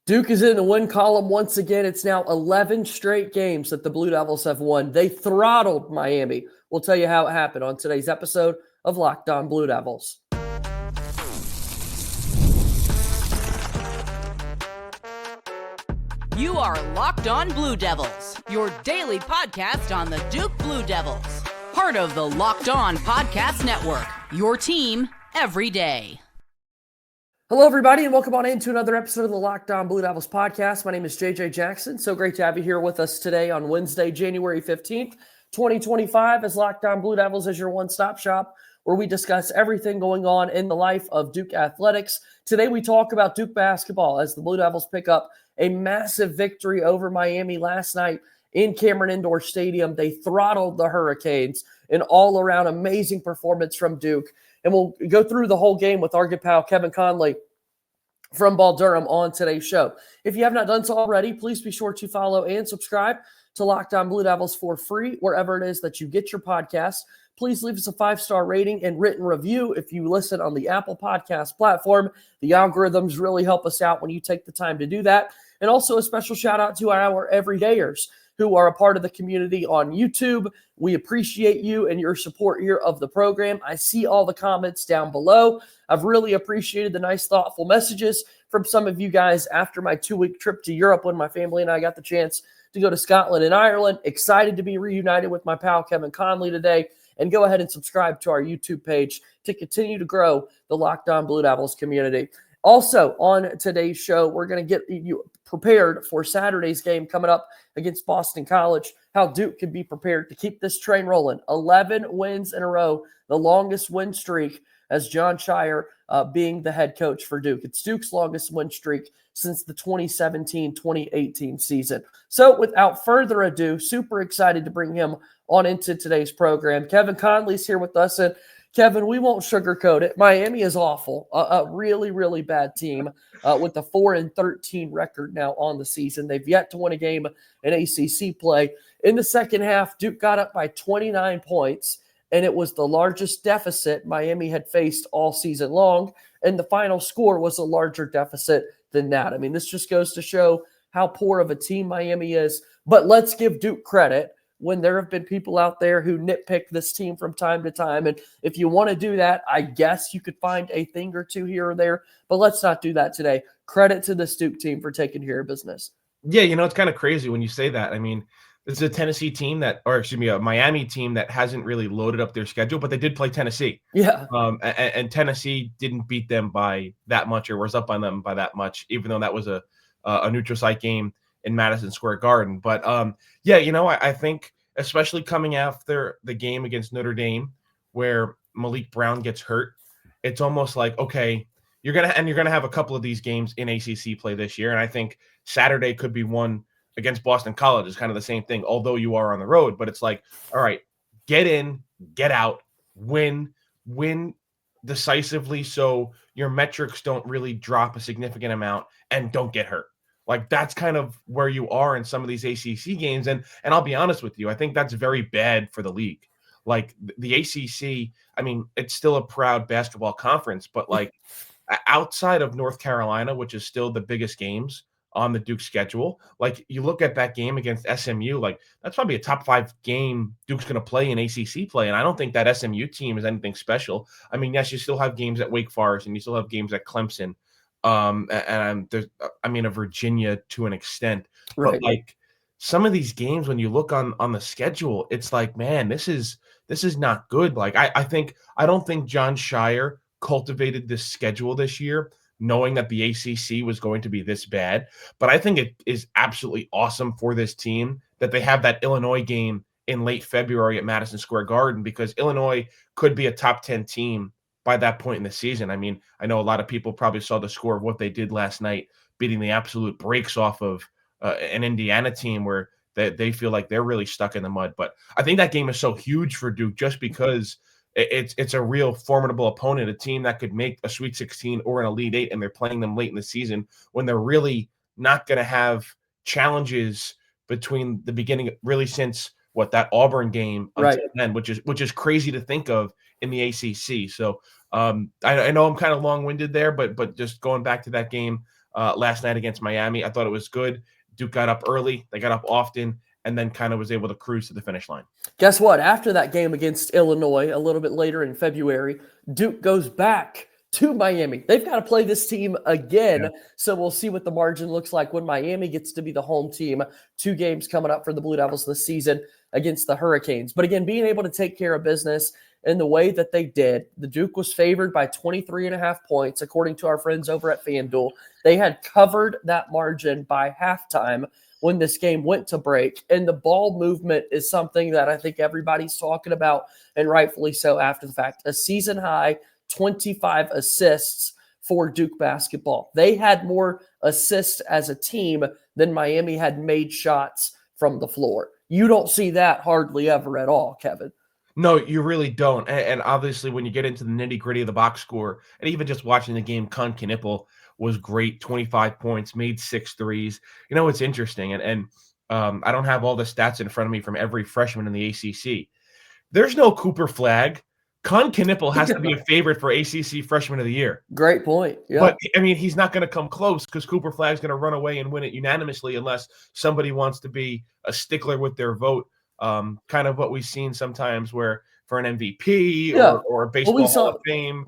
Duke is in the win column once again. It's now 11 straight games that the Blue Devils have won. They throttled Miami. We'll tell you how it happened on today's episode of Locked On Blue Devils. You are Locked On Blue Devils, your daily podcast on the Duke Blue Devils. Part of the Locked On Podcast Network, your team every day. Hello, everybody, and welcome on into another episode of the Locked On Blue Devils podcast. My name is JJ Jackson. So great to have you here with us today on Wednesday, January 15th, 2025, as Locked On Blue Devils is your one-stop shop where we discuss everything going on in the life of Duke athletics. Today, we talk about Duke basketball as the Blue Devils pick up a massive victory over Miami last night in Cameron Indoor Stadium. They throttled the Hurricanes, an all-around amazing performance from Duke. And we'll go through the whole game with our good pal Kevin Connelly from Durham on today's show. If you have not done so already, please be sure to follow and subscribe to Locked On Blue Devils for free, wherever it is that you get your podcast. Please leave us a 5-star rating and written review if you listen on the Apple Podcast platform. The algorithms really help us out when you take the time to do that. And also a special shout out to our everydayers who are a part of the community on YouTube. We appreciate you and your support here of the program. I see all the comments down below. I've really appreciated the nice, thoughtful messages from some of you guys after my 2-week trip to Europe when my family and I got the chance to go to Scotland and Ireland. Excited to be reunited with my pal Kevin Connelly today. And go ahead and subscribe to our YouTube page to continue to grow the Locked On Blue Devils community. Also, on today's show, we're going to get you prepared for Saturday's game coming up against Boston College, how Duke can be prepared to keep this train rolling. 11 wins in a row, the longest win streak as Jon Scheyer being the head coach for Duke. It's Duke's longest win streak since the 2017-2018 season. So without further ado, super excited to bring him on into today's program. Kevin Connelly's here with us, and Kevin, we won't sugarcoat it. Miami is awful, a really, really bad team with a 4-13 record now on the season. They've yet to win a game in ACC play. In the second half, Duke got up by 29 points, and it was the largest deficit Miami had faced all season long, and the final score was a larger deficit than that. I mean, this just goes to show how poor of a team Miami is, but let's give Duke credit when there have been people out there who nitpick this team from time to time. And if you want to do that, I guess you could find a thing or two here or there, but let's not do that today. Credit to the Duke team for taking care of business. Yeah, it's kind of crazy when you say that. I mean, this is a Tennessee team a Miami team that hasn't really loaded up their schedule, but they did play Tennessee. Yeah. And Tennessee didn't beat them by that much or was up on them by that much, even though that was a neutral site game in Madison Square Garden. But I think especially coming after the game against Notre Dame where Maliq Brown gets hurt, it's almost like, okay, you're gonna have a couple of these games in ACC play this year, and I think Saturday could be one against Boston College. Is kind of the same thing, although you are on the road. But it's like, all right, get in, get out, win decisively, so your metrics don't really drop a significant amount, and don't get hurt. Like, that's kind of where you are in some of these ACC games. And I'll be honest with you, I think that's very bad for the league. Like, the ACC, I mean, it's still a proud basketball conference, but like outside of North Carolina, which is still the biggest games on the Duke schedule, like you look at that game against SMU, like that's probably a top 5 game Duke's going to play in ACC play. And I don't think that SMU team is anything special. I mean, yes, you still have games at Wake Forest and you still have games at Clemson. A Virginia to an extent, Right. But like some of these games, when you look on the schedule, it's like, man, this is not good. Like I don't think Jon Scheyer cultivated this schedule this year, knowing that the ACC was going to be this bad. But I think it is absolutely awesome for this team that they have that Illinois game in late February at Madison Square Garden, because Illinois could be a top 10 team by that point in the season. I mean, I know a lot of people probably saw the score of what they did last night, beating the absolute brakes off of an Indiana team where they feel like they're really stuck in the mud. But I think that game is so huge for Duke just because it's a real formidable opponent, a team that could make a Sweet 16 or an Elite 8, and they're playing them late in the season when they're really not going to have challenges between the beginning, really since that Auburn game until then, which is crazy to think of in the ACC. So I know I'm kind of long-winded there, but just going back to that game, last night against Miami. I thought it was good. Duke got up early. They got up often, and then kind of was able to cruise to the finish line. Guess what? After that game against Illinois, a little bit later in February, Duke goes back to Miami. They've got to play this team again. Yeah. So we'll see what the margin looks like when Miami gets to be the home team. 2 games coming up for the Blue Devils this season against the Hurricanes. But again, being able to take care of business in the way that they did, the Duke was favored by 23.5 points, according to our friends over at FanDuel. They had covered that margin by halftime when this game went to break. And the ball movement is something that I think everybody's talking about, and rightfully so after the fact. A season high 25 assists for Duke basketball. They had more assists as a team than Miami had made shots from the floor. You don't see that hardly ever at all, Kevin. No, you really don't. And obviously, when you get into the nitty-gritty of the box score, and even just watching the game, Knueppel was great, 25 points, made 6 threes. You know, it's interesting, and I don't have all the stats in front of me from every freshman in the ACC. There's no Cooper Flagg. Knueppel has to be a favorite for ACC Freshman of the Year. Great point. Yeah. But, I mean, he's not going to come close because Cooper Flagg's going to run away and win it unanimously unless somebody wants to be a stickler with their vote. Kind of what we've seen sometimes where for an MVP or a baseball Hall of Fame,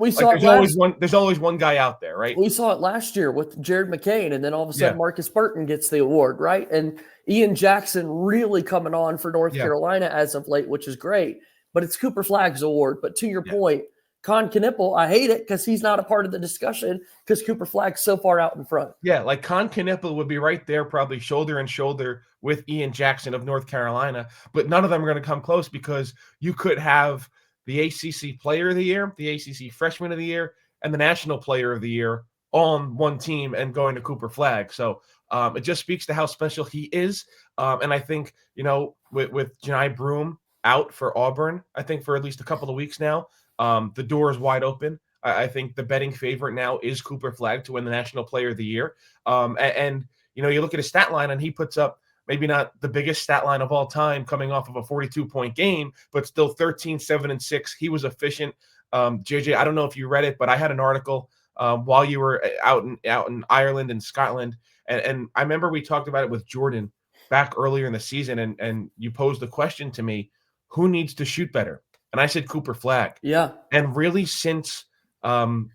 there's always one guy out there, right? We saw it last year with Jared McCain, and then all of a sudden Marcus Burton gets the award, right? And Ian Jackson really coming on for North Carolina as of late, which is great. But it's Cooper Flagg's award. But to your point, Knueppel, I hate it because he's not a part of the discussion because Cooper Flagg's so far out in front. Yeah, like Knueppel would be right there, probably shoulder and shoulder with Ian Jackson of North Carolina. But none of them are going to come close because you could have the ACC Player of the Year, the ACC Freshman of the Year, and the National Player of the Year all on one team and going to Cooper Flagg. So it just speaks to how special he is. And I think, you know, with Janai Broome out for Auburn, I think for at least a couple of weeks now, the door is wide open. I think the betting favorite now is Cooper Flagg to win the National Player of the Year. And you know, you look at his stat line and he puts up maybe not the biggest stat line of all time coming off of a 42-point game, but still 13, 7, and 6. He was efficient. JJ, I don't know if you read it, but I had an article while you were out in Ireland and Scotland. And I remember we talked about it with Jordan back earlier in the season. And you posed the question to me, who needs to shoot better? And I said Cooper Flagg. Yeah. And really since the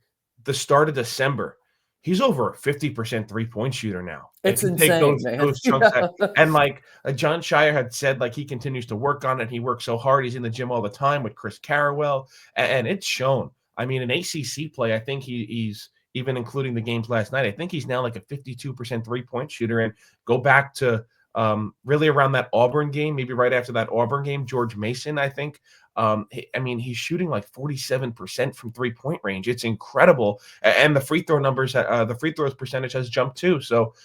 start of December, he's over a 50% three-point shooter now. It's insane, those chunks and like John Shire had said, like he continues to work on it. He works so hard. He's in the gym all the time with Chris Carrawell. And it's shown. I mean, in ACC play, I think he's even including the games last night, I think he's now like a 52% three-point shooter. And go back to really around that Auburn game, maybe right after that Auburn game, George Mason, I think. I mean, he's shooting like 47% from three-point range. It's incredible. And the free throw numbers, the free throws percentage has jumped too. So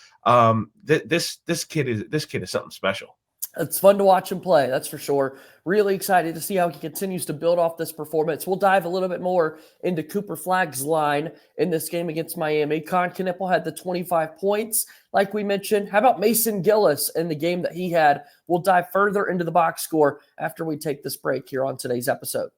this kid is something special. It's fun to watch him play, that's for sure. Really excited to see how he continues to build off this performance. We'll dive a little bit more into Cooper Flagg's line in this game against Miami. Knueppel had the 25 points, like we mentioned. How about Mason Gillis in the game that he had? We'll dive further into the box score after we take this break here on today's episode.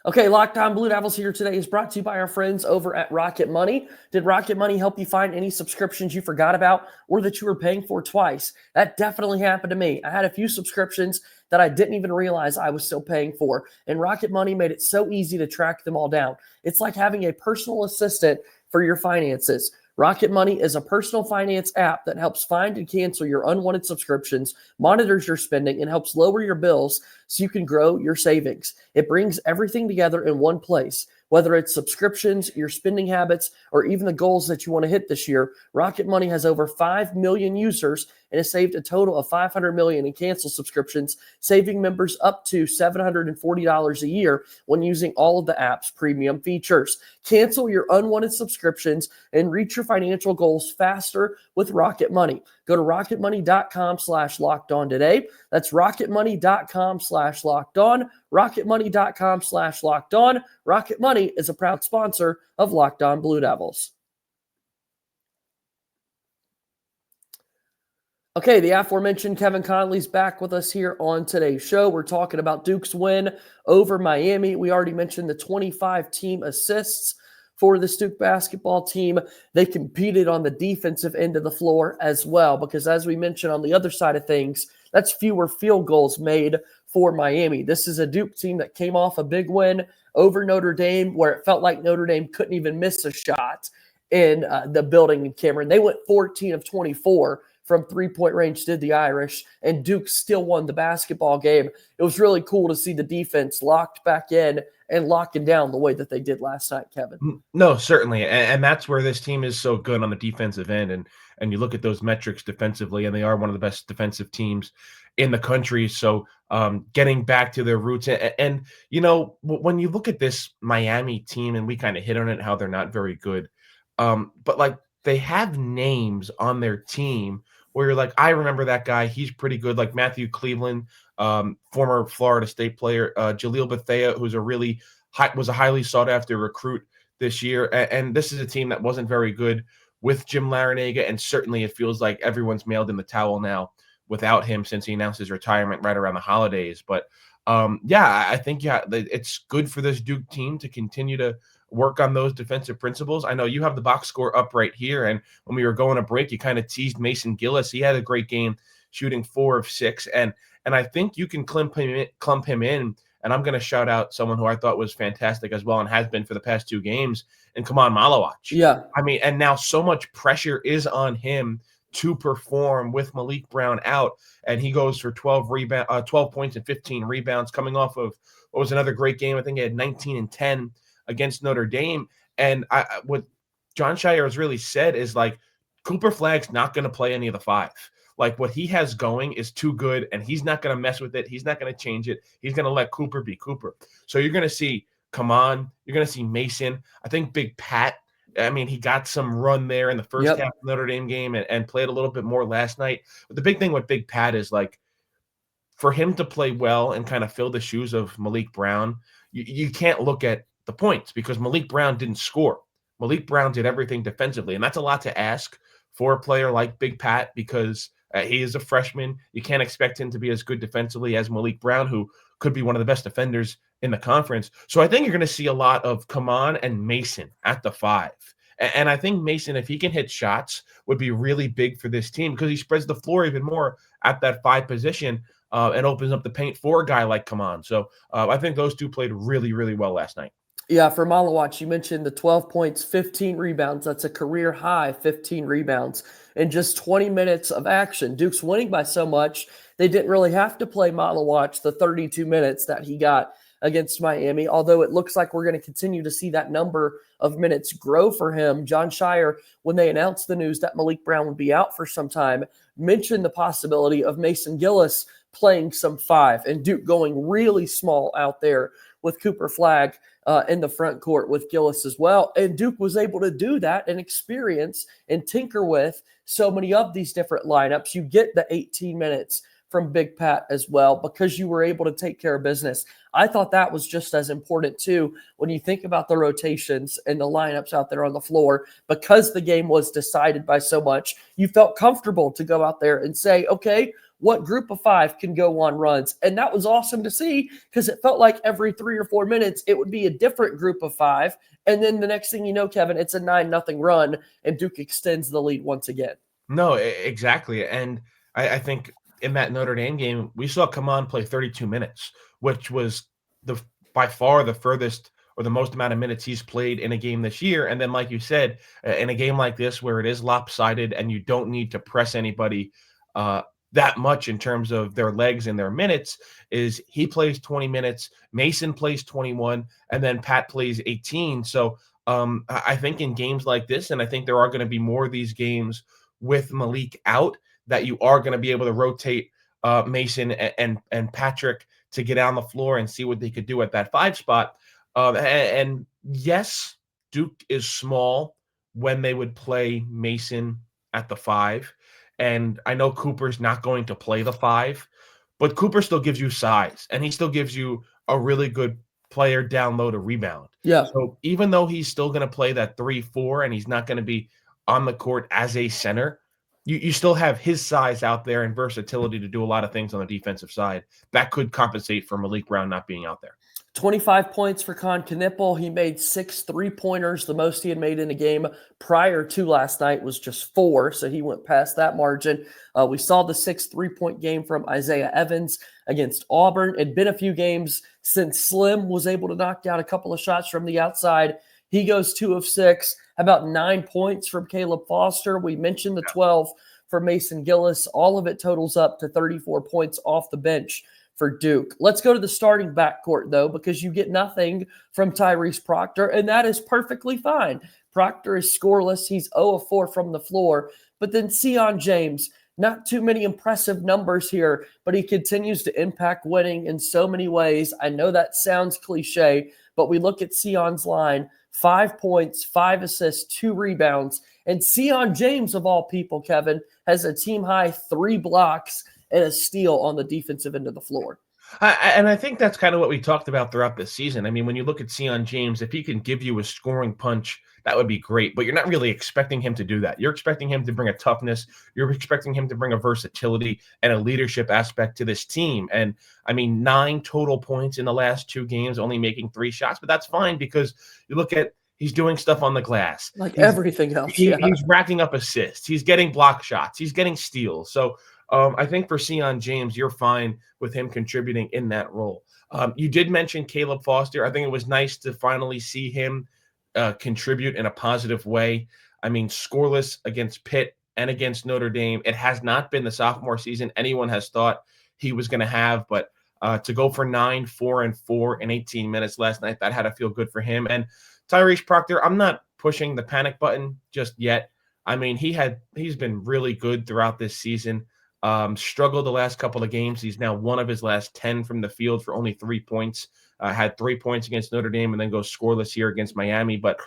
Okay, Locked On Blue Devils here today is brought to you by our friends over at Rocket Money. Did Rocket Money help you find any subscriptions you forgot about or that you were paying for twice? That definitely happened to me. I had a few subscriptions that I didn't even realize I was still paying for, and Rocket Money made it so easy to track them all down. It's like having a personal assistant for your finances. Rocket Money is a personal finance app that helps find and cancel your unwanted subscriptions, monitors your spending, and helps lower your bills so you can grow your savings. It brings everything together in one place. Whether it's subscriptions, your spending habits, or even the goals that you want to hit this year, Rocket Money has over 5 million users and has saved a total of $500 million in canceled subscriptions, saving members up to $740 a year when using all of the app's premium features. Cancel your unwanted subscriptions and reach your financial goals faster with Rocket Money. Go to rocketmoney.com/lockedon today. That's rocketmoney.com/lockedon. rocketmoney.com/lockedon. Rocket Money is a proud sponsor of Locked On Blue Devils. Okay, the aforementioned Kevin Connelly's back with us here on today's show. We're talking about Duke's win over Miami. We already mentioned the 25 team assists for the Duke basketball team. They competed on the defensive end of the floor as well, because as we mentioned on the other side of things, that's fewer field goals made for Miami. This is a Duke team that came off a big win over Notre Dame, where it felt like Notre Dame couldn't even miss a shot in the building in Cameron. They went 14 of 24 from three-point range, did the Irish, and Duke still won the basketball game. It was really cool to see the defense locked back in and locking down the way that they did last night, Kevin. No, certainly. And that's where this team is so good on the defensive end. And you look at those metrics defensively, and they are one of the best defensive teams in the country. So getting back to their roots. And, you know, when you look at this Miami team, and we kind of hit on it, how they're not very good, but like they have names on their team where you're like, I remember that guy. He's pretty good. Like Matthew Cleveland, former Florida State player, Jaleel Bethea, who's was a highly sought after recruit this year. And this is a team that wasn't very good with Jim Larinaga. And certainly it feels like everyone's mailed in the towel now without him since he announced his retirement right around the holidays. But I think it's good for this Duke team to continue to work on those defensive principles. I know you have the box score up right here, and when we were going to break, you kind of teased Mason Gillis. He had a great game, shooting 4 of 6, and I think you can clump him in. And I'm going to shout out someone who I thought was fantastic as well, and has been for the past 2 games, and Kaman Malawach. Yeah, I mean, and now so much pressure is on him to perform with Maliq Brown out, and he goes for 12 points and 15 rebounds, coming off of what was another great game. I think he had 19 and 10 against Notre Dame. And what John Shire has really said is, like, Cooper Flagg's not going to play any of the 5. Like, what he has going is too good, and he's not going to mess with it. He's not going to change it. He's going to let Cooper be Cooper. So you're going to see Kaman, you're going to see Mason. I think Big Pat, I mean, he got some run there in the first half of the Notre Dame game and played a little bit more last night. But the big thing with Big Pat is, like, for him to play well and kind of fill the shoes of Maliq Brown, you can't look at the points, because Maliq Brown didn't score. Maliq Brown did everything defensively, and that's a lot to ask for a player like Big Pat, because he is a freshman. You can't expect him to be as good defensively as Maliq Brown, who could be one of the best defenders in the conference. So I think you're going to see a lot of Kaman and Mason at the 5. And I think Mason, if he can hit shots, would be really big for this team, because he spreads the floor even more at that 5 position and opens up the paint for a guy like Kaman. So I think those two played really, really well last night. Yeah, for Malawach, you mentioned the 12 points, 15 rebounds. That's a career high, 15 rebounds in just 20 minutes of action. Duke's winning by so much, they didn't really have to play Malawach the 32 minutes that he got against Miami, although it looks like we're going to continue to see that number of minutes grow for him. John Shire, when they announced the news that Maliq Brown would be out for some time, mentioned the possibility of Mason Gillis playing some 5 and Duke going really small out there with Cooper Flagg in the front court with Gillis as well. And Duke was able to do that and experience and tinker with so many of these different lineups. You get the 18 minutes from Big Pat as well, because you were able to take care of business. I thought that was just as important too when you think about the rotations and the lineups out there on the floor, because the game was decided by so much. You felt comfortable to go out there and say, okay, what group of 5 can go on runs? And that was awesome to see, because it felt like every 3 or 4 minutes, it would be a different group of 5. And then the next thing you know, Kevin, it's a 9-0 run, and Duke extends the lead once again. No, exactly. And I think in that Notre Dame game, we saw Kaman play 32 minutes, which was by far the furthest or the most amount of minutes he's played in a game this year. And then, like you said, in a game like this where it is lopsided and you don't need to press anybody that much in terms of their legs and their minutes, is he plays 20 minutes, Mason plays 21, and then Pat plays 18. So I think in games like this, and I think there are going to be more of these games with Maliq out, that you are going to be able to rotate Mason and Patrick to get on the floor and see what they could do at that 5 spot. And yes, Duke is small when they would play Mason at the 5. And I know Cooper's not going to play the 5, but Cooper still gives you size, and he still gives you a really good player down low to rebound. Yeah. So even though he's still going to play that 3-4 and he's not going to be on the court as a center, you still have his size out there and versatility to do a lot of things on the defensive side that could compensate for Maliq Brown not being out there. 25 points for Knueppel. He made 6 3-pointers. The most he had made in a game prior to last night was just 4, so he went past that margin. We saw the 6 3-point game from Isaiah Evans against Auburn. It'd been a few games since Slim was able to knock down a couple of shots from the outside. He goes 2 of 6, about 9 points from Caleb Foster. We mentioned the 12 for Mason Gillis. All of it totals up to 34 points off the bench for Duke. Let's go to the starting backcourt, though, because you get nothing from Tyrese Proctor, and that is perfectly fine. Proctor is scoreless. He's 0 of 4 from the floor. But then Sion James, not too many impressive numbers here, but he continues to impact winning in so many ways. I know that sounds cliche, but we look at Sion's line, 5 points, 5 assists, 2 rebounds. And Sion James, of all people, Kevin, has a team-high 3 blocks and a steal on the defensive end of the floor. And I think that's kind of what we talked about throughout this season. I mean, when you look at Sion James, if he can give you a scoring punch, that would be great. But you're not really expecting him to do that. You're expecting him to bring a toughness. You're expecting him to bring a versatility and a leadership aspect to this team. And, I mean, 9 total points in the last 2 games, only making 3 shots. But that's fine because you look at he's doing stuff on the glass. Like everything else. He's racking up assists. He's getting block shots. He's getting steals. So I think for Sion James, you're fine with him contributing in that role. You did mention Caleb Foster. I think it was nice to finally see him contribute in a positive way. I mean, scoreless against Pitt and against Notre Dame. It has not been the sophomore season anyone has thought he was going to have, but to go for 9, 4, and 4 in 18 minutes last night, that had to feel good for him. And Tyrese Proctor, I'm not pushing the panic button just yet. I mean, he's been really good throughout this season. Struggled the last couple of games. He's now 1 of his last 10 from the field for only 3 points. Had 3 points against Notre Dame and then goes scoreless here against Miami. But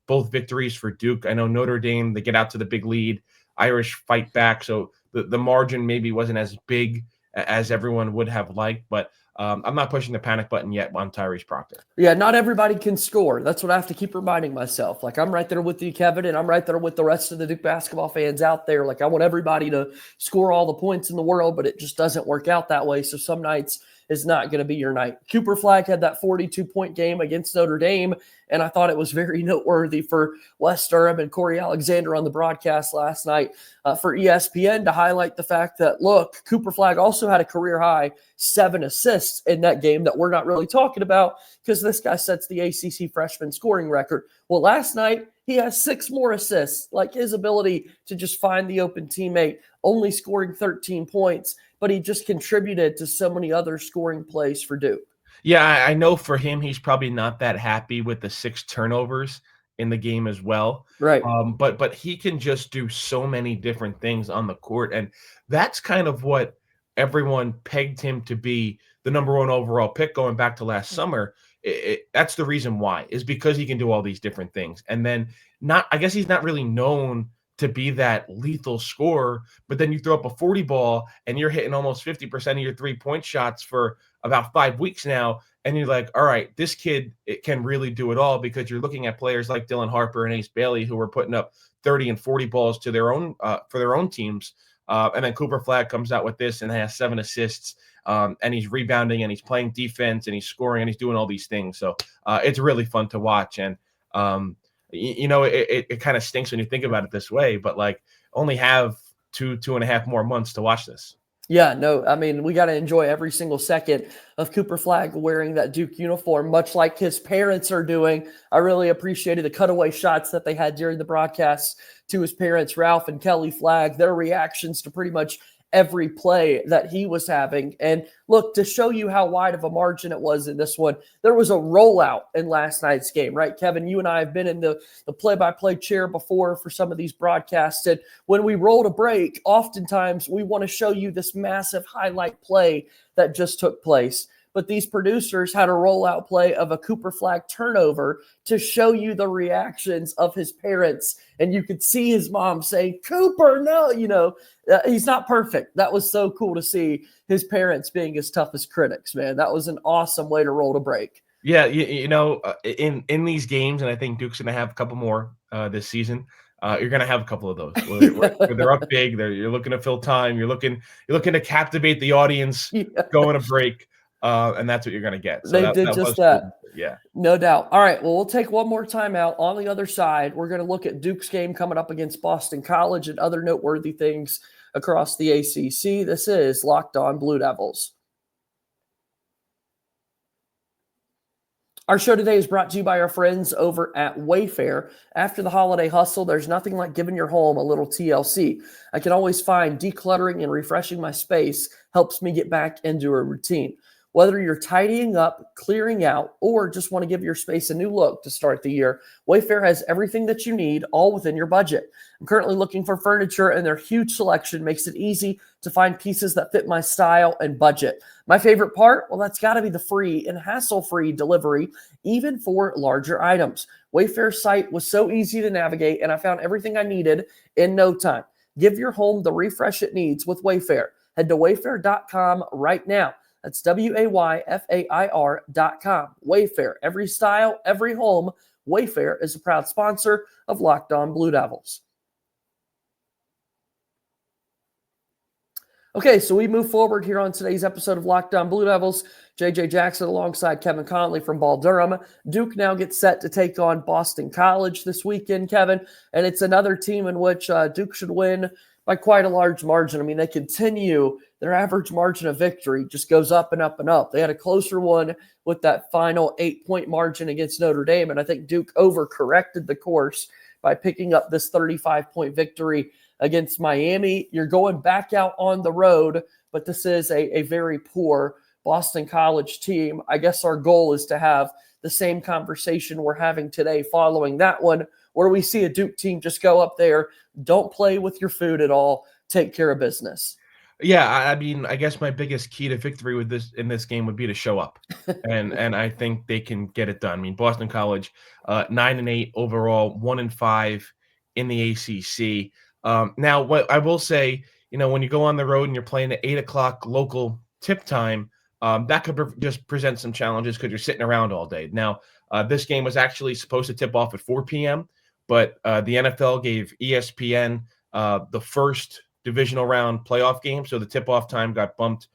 both victories for Duke. I know Notre Dame, they get out to the big lead. Irish fight back. So the margin maybe wasn't as big as everyone would have liked. But I'm not pushing the panic button yet on Tyrese Proctor. Yeah, not everybody can score. That's what I have to keep reminding myself. Like, I'm right there with you, Kevin, and I'm right there with the rest of the Duke basketball fans out there. Like, I want everybody to score all the points in the world, but it just doesn't work out that way. So some nights is not going to be your night. Cooper Flagg had that 42-point game against Notre Dame, and I thought it was very noteworthy for Wes Durham and Corey Alexander on the broadcast last night for ESPN to highlight the fact that, look, Cooper Flagg also had a career-high 7 assists in that game that we're not really talking about because this guy sets the ACC freshman scoring record. Well, last night, he has 6 more assists, like his ability to just find the open teammate, only scoring 13 points, but he just contributed to so many other scoring plays for Duke. Yeah, I know for him, he's probably not that happy with the 6 turnovers in the game as well. Right. But he can just do so many different things on the court. And that's kind of what everyone pegged him to be the number 1 overall pick going back to last summer. That's the reason why, is because he can do all these different things. And then I guess he's not really known to be that lethal scorer, but then you throw up a 40 ball and you're hitting almost 50% of your 3-point shots for about 5 weeks now. And you're like, all right, this kid can really do it all, because you're looking at players like Dylan Harper and Ace Bailey who are putting up 30 and 40 balls to their own for their own teams. And then Cooper Flagg comes out with this and has 7 assists, and he's rebounding and he's playing defense and he's scoring and he's doing all these things. So it's really fun to watch. And it kind of stinks when you think about it this way, but like only have 2.5 more months to watch this. Yeah, no, I mean, we got to enjoy every single second of Cooper Flagg wearing that Duke uniform, much like his parents are doing. I really appreciated the cutaway shots that they had during the broadcast to his parents, Ralph and Kelly Flagg, their reactions to pretty much every play that he was having. And look, to show you how wide of a margin it was in this one, there was a rollout in last night's game, right? Kevin, you and I have been in the play-by-play chair before for some of these broadcasts. And when we roll to break, oftentimes we want to show you this massive highlight play that just took place. But these producers had a rollout play of a Cooper Flagg turnover to show you the reactions of his parents. And you could see his mom saying, Cooper, no, he's not perfect. That was so cool to see his parents being as tough as critics, man. That was an awesome way to roll to break. Yeah, in these games, and I think Duke's going to have a couple more this season, you're going to have a couple of those where they're up big. You're looking to fill time. You're looking to captivate the audience going to break. and that's what you're going to get. So They that did just was cool. that. Yeah. No doubt. All right. Well, we'll take one more time out. On the other side, we're going to look at Duke's game coming up against Boston College and other noteworthy things across the ACC. This is Locked On Blue Devils. Our show today is brought to you by our friends over at Wayfair. After the holiday hustle, there's nothing like giving your home a little TLC. I can always find decluttering and refreshing my space helps me get back into a routine. Whether you're tidying up, clearing out, or just want to give your space a new look to start the year, Wayfair has everything that you need, all within your budget. I'm currently looking for furniture, and their huge selection makes it easy to find pieces that fit my style and budget. My favorite part? Well, that's got to be the free and hassle-free delivery, even for larger items. Wayfair's site was so easy to navigate, and I found everything I needed in no time. Give your home the refresh it needs with Wayfair. Head to wayfair.com right now. That's WAYFAIR.com. Wayfair, every style, every home. Wayfair is a proud sponsor of Locked On Blue Devils. Okay, so we move forward here on today's episode of Locked On Blue Devils. JJ Jackson alongside Kevin Connelly from Durham. Duke now gets set to take on Boston College this weekend, Kevin, and it's another team in which Duke should win by quite a large margin. I mean, they continue their average margin of victory just goes up and up and up. They had a closer one with that final 8-point margin against Notre Dame, and I think Duke overcorrected the course by picking up this 35-point victory against Miami. You're going back out on the road, but this is a very poor Boston College team. I guess our goal is to have the same conversation we're having today following that one, where we see a Duke team just go up there, don't play with your food at all, take care of business. Yeah, I mean, I guess my biggest key to victory with this in this game would be to show up, and I think they can get it done. I mean, Boston College, 9-8 overall, 1-5 in the ACC. Now, what I will say, when you go on the road and you're playing at 8:00 local tip time, that could just present some challenges because you're sitting around all day. Now, this game was actually supposed to tip off at 4 p.m., but the NFL gave ESPN the first divisional round playoff game, so the tip-off time got bumped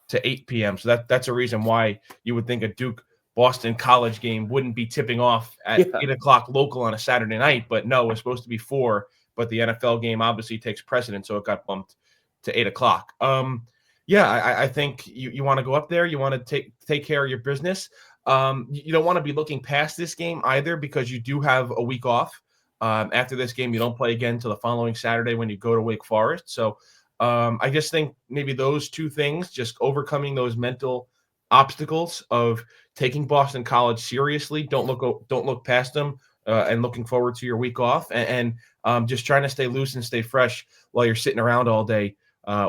to 8 p.m. So that's a reason why you would think a Duke-Boston College game wouldn't be tipping off at 8:00 local on a Saturday night, but no, it was supposed to be 4, but the NFL game obviously takes precedence, so it got bumped to 8:00. I think you want to go up there, you want to take care of your business. You don't want to be looking past this game either because you do have a week off. After this game, you don't play again until the following Saturday when you go to Wake Forest. So I just think maybe those two things, just overcoming those mental obstacles of taking Boston College seriously, don't look past them, and looking forward to your week off, and just trying to stay loose and stay fresh while you're sitting around all day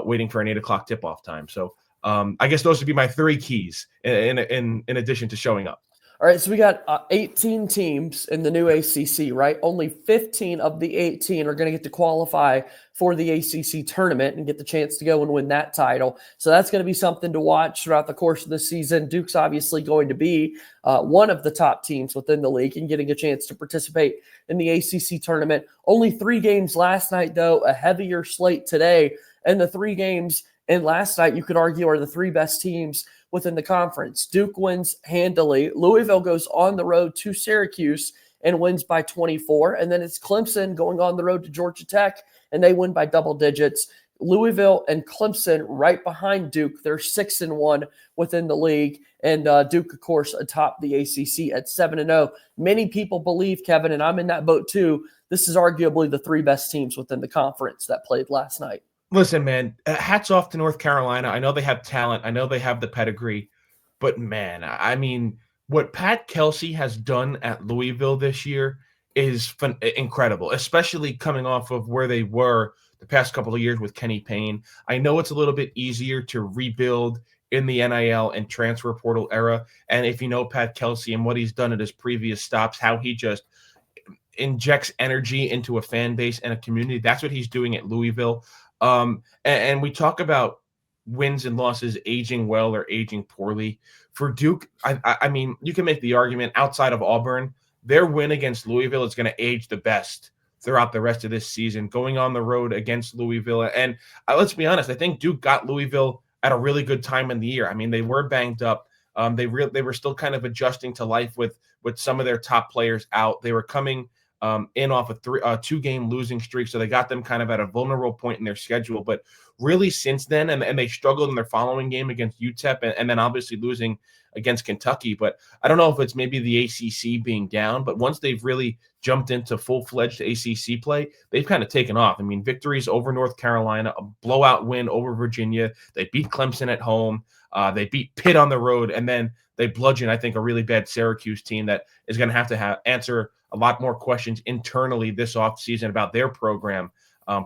waiting for an 8:00 tip-off time. So I guess those would be my 3 keys in addition to showing up. All right, so we got 18 teams in the new ACC, right? Only 15 of the 18 are going to get to qualify for the ACC tournament and get the chance to go and win that title. So that's going to be something to watch throughout the course of the season. Duke's obviously going to be one of the top teams within the league and getting a chance to participate in the ACC tournament. Only 3 games last night, though, a heavier slate today. And the 3 games in last night, you could argue, are the 3 best teams within the conference. Duke wins handily. Louisville goes on the road to Syracuse and wins by 24. And then it's Clemson going on the road to Georgia Tech, and they win by double digits. Louisville and Clemson right behind Duke. They're 6-1 within the league. And Duke, of course, atop the ACC at 7-0. Many people believe, Kevin, and I'm in that boat too, this is arguably the 3 best teams within the conference that played last night. Listen, man, hats off to North Carolina. I know they have talent. I know they have the pedigree. But, man, I mean, what Pat Kelsey has done at Louisville this year is incredible, especially coming off of where they were the past couple of years with Kenny Payne. I know it's a little bit easier to rebuild in the NIL and transfer portal era. And if you know Pat Kelsey and what he's done at his previous stops, how he just injects energy into a fan base and a community, that's what he's doing at Louisville. And we talk about wins and losses aging well or aging poorly. For Duke, I mean, you can make the argument outside of Auburn, their win against Louisville is going to age the best throughout the rest of this season, going on the road against Louisville. And let's be honest, I think Duke got Louisville at a really good time in the year. I mean, they were banged up. They were still kind of adjusting to life with some of their top players out. They were coming in off a 2-game losing streak, so they got them kind of at a vulnerable point in their schedule. But really since then, and they struggled in their following game against UTEP, and then obviously losing against Kentucky. But I don't know if it's maybe the ACC being down, but once they've really jumped into full-fledged ACC play, they've kind of taken off. I mean, victories over North Carolina, a blowout win over Virginia. They beat Clemson at home. They beat Pitt on the road, and then they bludgeon, I think, a really bad Syracuse team that is going to have answer a lot more questions internally this offseason about their program,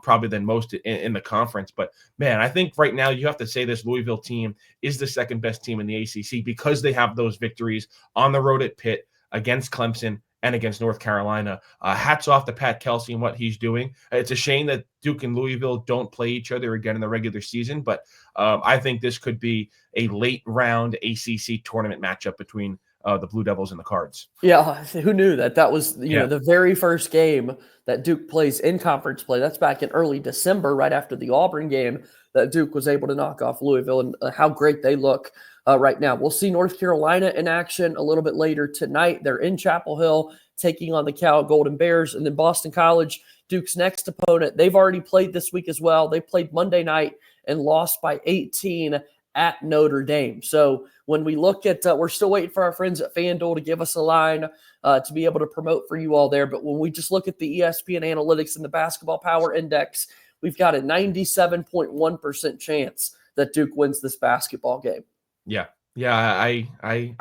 probably than most in the conference. But, man, I think right now you have to say this Louisville team is the second best team in the ACC because they have those victories on the road at Pitt, against Clemson, and against North Carolina. Hats off to Pat Kelsey and what he's doing. It's a shame that Duke and Louisville don't play each other again in the regular season, but I think this could be a late-round ACC tournament matchup between the Blue Devils and the Cards. Yeah, who knew that? That was the very first game that Duke plays in conference play. That's back in early December, right after the Auburn game, that Duke was able to knock off Louisville, and how great they look right now. We'll see North Carolina in action a little bit later tonight. They're in Chapel Hill taking on the Cal Golden Bears, and then Boston College, Duke's next opponent. They've already played this week as well. They played Monday night and lost by 18 at Notre Dame. So when we look at, we're still waiting for our friends at FanDuel to give us a line to be able to promote for you all there. But when we just look at the ESPN analytics and the Basketball Power Index, we've got a 97.1% chance that Duke wins this basketball game. Yeah. I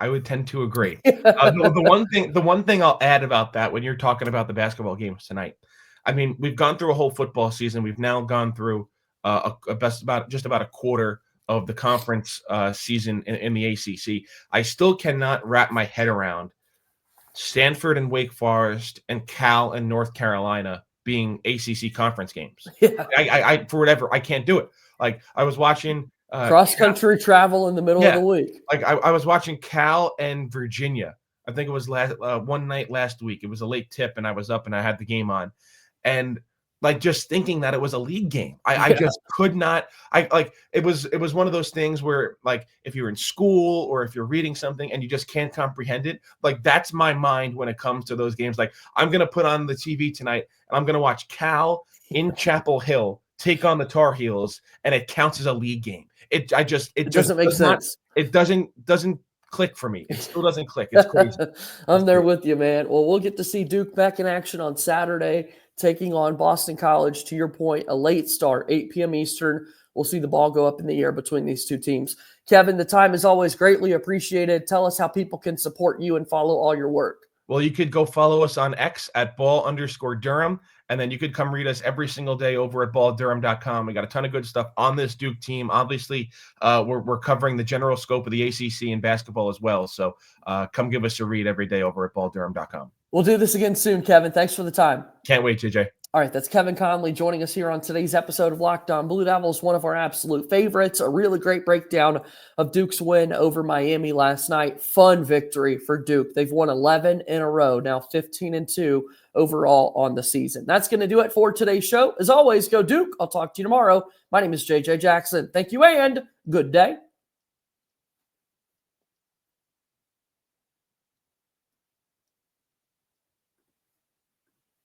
would tend to agree. The one thing I'll add about that, when you're talking about the basketball games tonight, I mean, we've gone through a whole football season. We've now gone through just about a quarter of the conference season in the ACC. I still cannot wrap my head around Stanford and Wake Forest and Cal and North Carolina being ACC conference games. Yeah. I for whatever, I can't do it. Like, I was watching cross-country travel in the middle of the week. Like, I was watching Cal and Virginia. I think it was one night last week. It was a late tip, and I was up and I had the game on. And like, just thinking that it was a league game, I just could not. It was one of those things where, like, if you're in school or if you're reading something and you just can't comprehend it, like, that's my mind when it comes to those games. Like, I'm gonna put on the TV tonight and I'm gonna watch Cal in Chapel Hill take on the Tar Heels, and it counts as a league game. It doesn't make sense. It doesn't click for me. It still doesn't click. It's crazy. I'm there with you, man. Well, we'll get to see Duke back in action on Saturday, taking on Boston College. To your point, a late start, 8 p.m. Eastern. We'll see the ball go up in the air between these two teams. Kevin, the time is always greatly appreciated. Tell us how people can support you and follow all your work. Well, you could go follow us on X at @ball_Durham. And then you could come read us every single day over at balldurham.com. We got a ton of good stuff on this Duke team. Obviously, we're covering the general scope of the ACC and basketball as well. So come give us a read every day over at balldurham.com. We'll do this again soon, Kevin. Thanks for the time. Can't wait, JJ. All right, that's Kevin Connelly joining us here on today's episode of Locked On Blue Devils, one of our absolute favorites. A really great breakdown of Duke's win over Miami last night. Fun victory for Duke. They've won 11 in a row, now 15-2 overall on the season. That's going to do it for today's show. As always, go Duke. I'll talk to you tomorrow. My name is JJ Jackson. Thank you and good day.